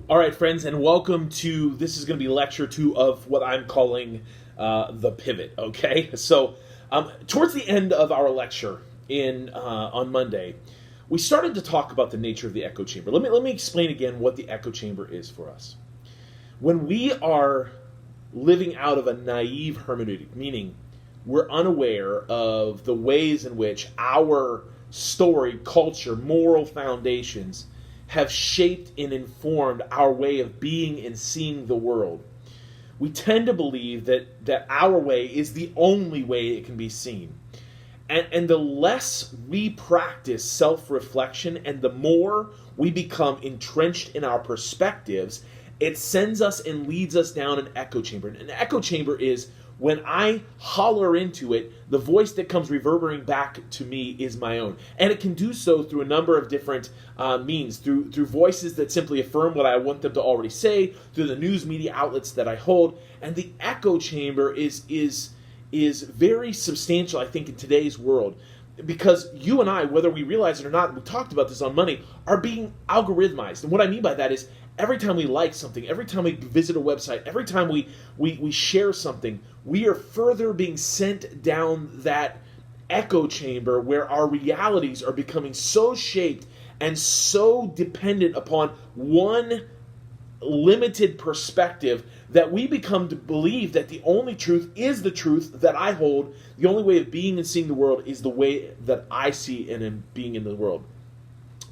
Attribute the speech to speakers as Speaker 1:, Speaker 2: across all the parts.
Speaker 1: All right, friends, and welcome to, this is going to be lecture 2 of what I'm calling the pivot, okay? So, towards the end of our lecture on Monday, we started to talk about the nature of the echo chamber. Let me explain again what the echo chamber is for us. When we are living out of a naive hermeneutic, meaning we're unaware of the ways in which our story, culture, moral foundations have shaped and informed our way of being and seeing the world, we tend to believe that our way is the only way it can be seen. And the less we practice self-reflection and the more we become entrenched in our perspectives, it sends us and leads us down an echo chamber. And an echo chamber is when I holler into it, the voice that comes reverberating back to me is my own. And it can do so through a number of different means, through voices that simply affirm what I want them to already say, through the news media outlets that I hold. And the echo chamber is very substantial, I think, in today's world. Because you and I, whether we realize it or not, we talked about this on Monday, are being algorithmized. And what I mean by that is every time we like something, every time we visit a website, every time we share something, we are further being sent down that echo chamber where our realities are becoming so shaped and so dependent upon one limited perspective that we become to believe that the only truth is the truth that I hold. The only way of being and seeing the world is the way that I see and am being in the world.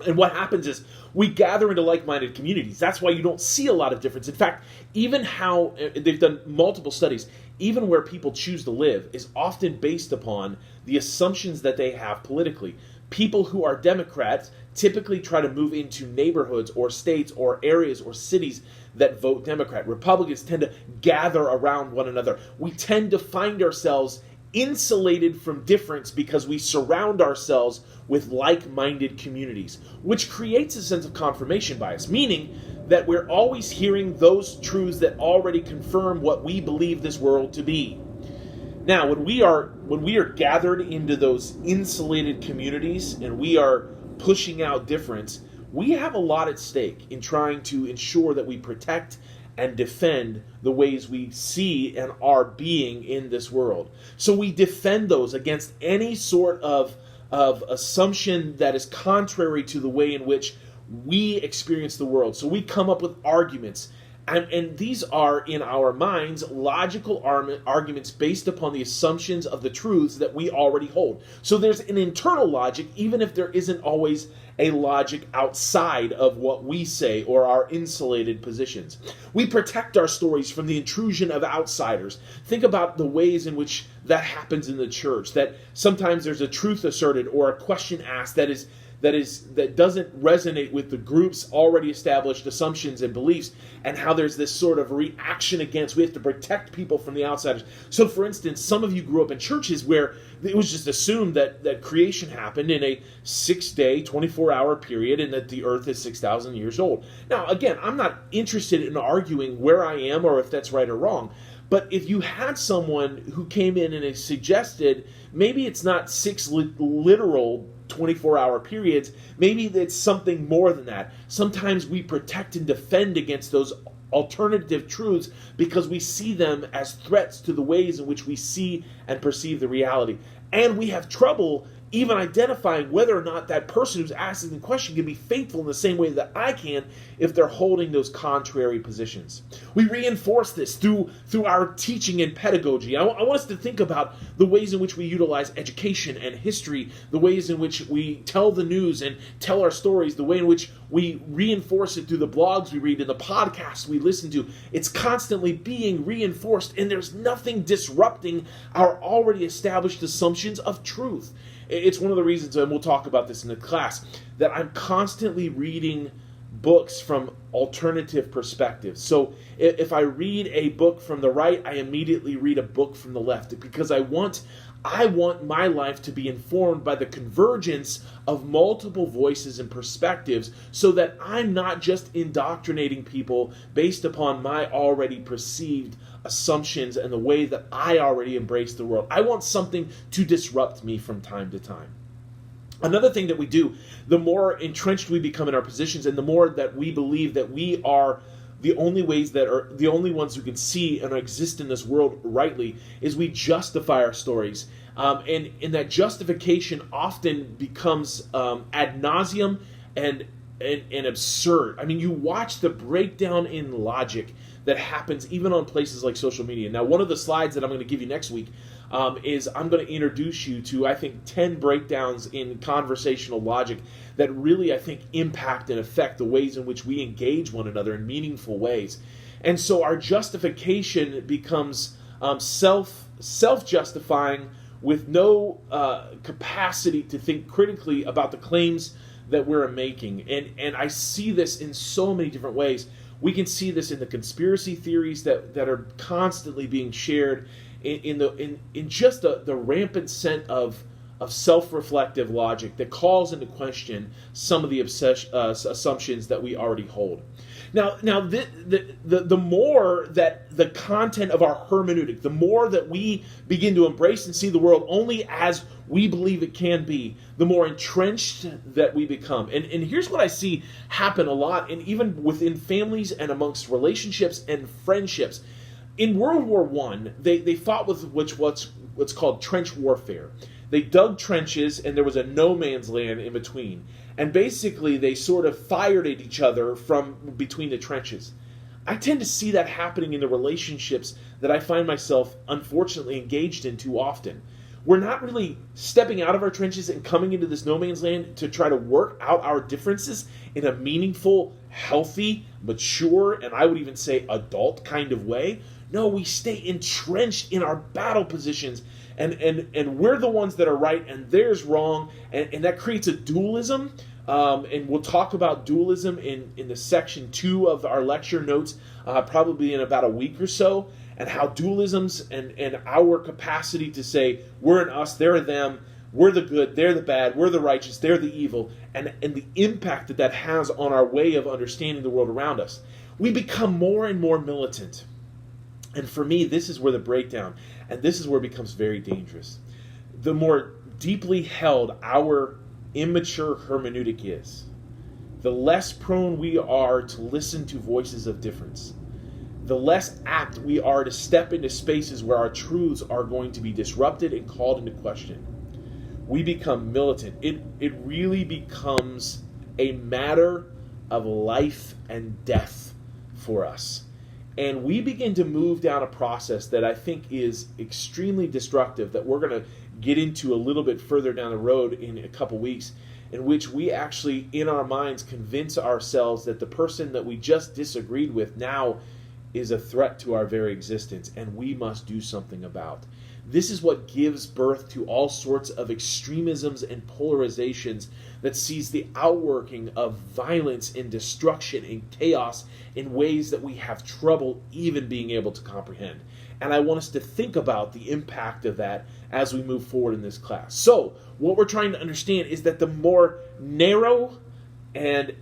Speaker 1: And what happens is we gather into like-minded communities. That's why you don't see a lot of difference. In fact, even how they've done multiple studies, even where people choose to live is often based upon the assumptions that they have politically. People who are Democrats typically try to move into neighborhoods or states or areas or cities that vote Democrat. Republicans tend to gather around one another. We tend to find ourselves insulated from difference because we surround ourselves with like-minded communities, which creates a sense of confirmation bias, meaning that we're always hearing those truths that already confirm what we believe this world to be. Now, when we are gathered into those insulated communities and we are pushing out difference, we have a lot at stake in trying to ensure that we protect and defend the ways we see and are being in this world. So we defend those against any sort of assumption that is contrary to the way in which we experience the world. So we come up with arguments. And these are, in our minds, logical arguments based upon the assumptions of the truths that we already hold. So there's an internal logic, even if there isn't always a logic outside of what we say or our insulated positions. We protect our stories from the intrusion of outsiders. Think about the ways in which that happens in the church, that sometimes there's a truth asserted or a question asked that doesn't resonate with the group's already established assumptions and beliefs, and how there's this sort of reaction against, we have to protect people from the outsiders. So for instance, some of you grew up in churches where it was just assumed that creation happened in a 6-day, 24-hour period and that the earth is 6,000 years old. Now, again, I'm not interested in arguing where I am or if that's right or wrong. But if you had someone who came in and suggested maybe it's not 6 literal 24-hour periods, maybe it's something more than that. Sometimes we protect and defend against those alternative truths because we see them as threats to the ways in which we see and perceive the reality. And we have trouble even identifying whether or not that person who's asking the question can be faithful in the same way that I can if they're holding those contrary positions. We reinforce this through our teaching and pedagogy. I want us to think about the ways in which we utilize education and history, the ways in which we tell the news and tell our stories, the way in which we reinforce it through the blogs we read and the podcasts we listen to. It's constantly being reinforced, and there's nothing disrupting our already established assumptions of truth. It's one of the reasons, and we'll talk about this in the class, that I'm constantly reading books from alternative perspectives. So if I read a book from the right, I immediately read a book from the left because I want my life to be informed by the convergence of multiple voices and perspectives so that I'm not just indoctrinating people based upon my already perceived assumptions and the way that I already embrace the world. I want something to disrupt me from time to time. Another thing that we do, the more entrenched we become in our positions, and the more that we believe that we are the only ones who can see and exist in this world rightly, is we justify our stories. And that justification often becomes ad nauseum and absurd. I mean, you watch the breakdown in logic that happens even on places like social media. Now, one of the slides that I'm going to give you next week is I'm going to introduce you to, I think, 10 breakdowns in conversational logic that really, I think, impact and affect the ways in which we engage one another in meaningful ways. And so our justification becomes self-justifying with no capacity to think critically about the claims that we're making. And I see this in so many different ways. We can see this in the conspiracy theories that are constantly being shared, in just the rampant scent of self-reflective logic that calls into question some of the assumptions that we already hold. Now, the more that the content of our hermeneutic, the more that we begin to embrace and see the world only as we believe it can be, the more entrenched that we become. And here's what I see happen a lot, and even within families and amongst relationships and friendships. In World War I, they fought with what's called trench warfare. They dug trenches, and there was a no man's land in between. And basically, they sort of fired at each other from between the trenches. I tend to see that happening in the relationships that I find myself, unfortunately, engaged in too often. We're not really stepping out of our trenches and coming into this no man's land to try to work out our differences in a meaningful, healthy, mature, and I would even say adult kind of way. No, we stay entrenched in our battle positions, and we're the ones that are right and theirs wrong, and that creates a dualism. And we'll talk about dualism in the section 2 of our lecture notes, probably in about a week or so, and how dualisms and our capacity to say we're an us, they're a them, we're the good, they're the bad, we're the righteous, they're the evil, and the impact that has on our way of understanding the world around us. We become more and more militant. And for me, this is where the breakdown, and this is where it becomes very dangerous. The more deeply held our immature hermeneutic is, the less prone we are to listen to voices of difference. The less apt we are to step into spaces where our truths are going to be disrupted and called into question. We become militant. It really becomes a matter of life and death for us. And we begin to move down a process that I think is extremely destructive, that we're going to get into a little bit further down the road in a couple weeks, in which we actually, in our minds, convince ourselves that the person that we just disagreed with now is a threat to our very existence, and we must do something about. This is what gives birth to all sorts of extremisms and polarizations that sees the outworking of violence and destruction and chaos in ways that we have trouble even being able to comprehend. And I want us to think about the impact of that as we move forward in this class. So, what we're trying to understand is that the more narrow and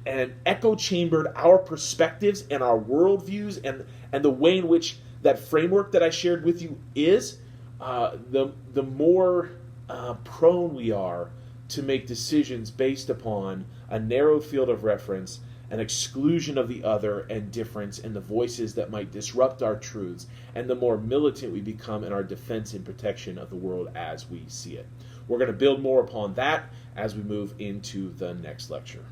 Speaker 1: echo-chambered our perspectives and our worldviews and the way in which that framework that I shared with you is, the more prone we are to make decisions based upon a narrow field of reference, an exclusion of the other and difference, and the voices that might disrupt our truths, and the more militant we become in our defense and protection of the world as we see it. We're going to build more upon that as we move into the next lecture.